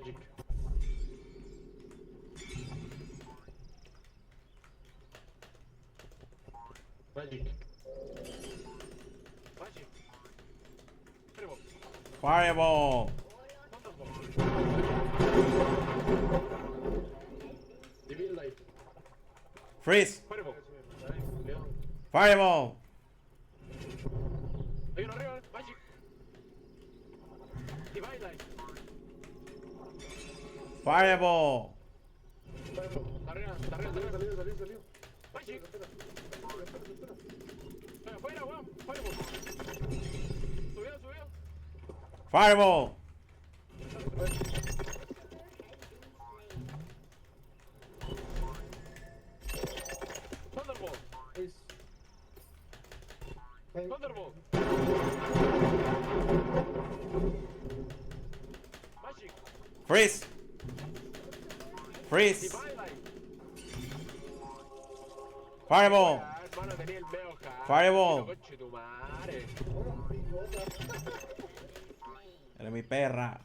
Magic. Magic. Magic. Fireball. Fireball. Divine Light. Freeze. Fireball. León. Fireball. Hay uno arriba. Magic. Divine Light. Fireball. Está arriba, salió. Magic. Afuera, weón. Fireball. Subió. Fireball. Thunderbolt. Thunderbolt. Magic. Freeze. Freeze. Divine Light. Fireball. Hermano, tenía el medio jaro. Fireball. Conche tu madre. Eres mi perra.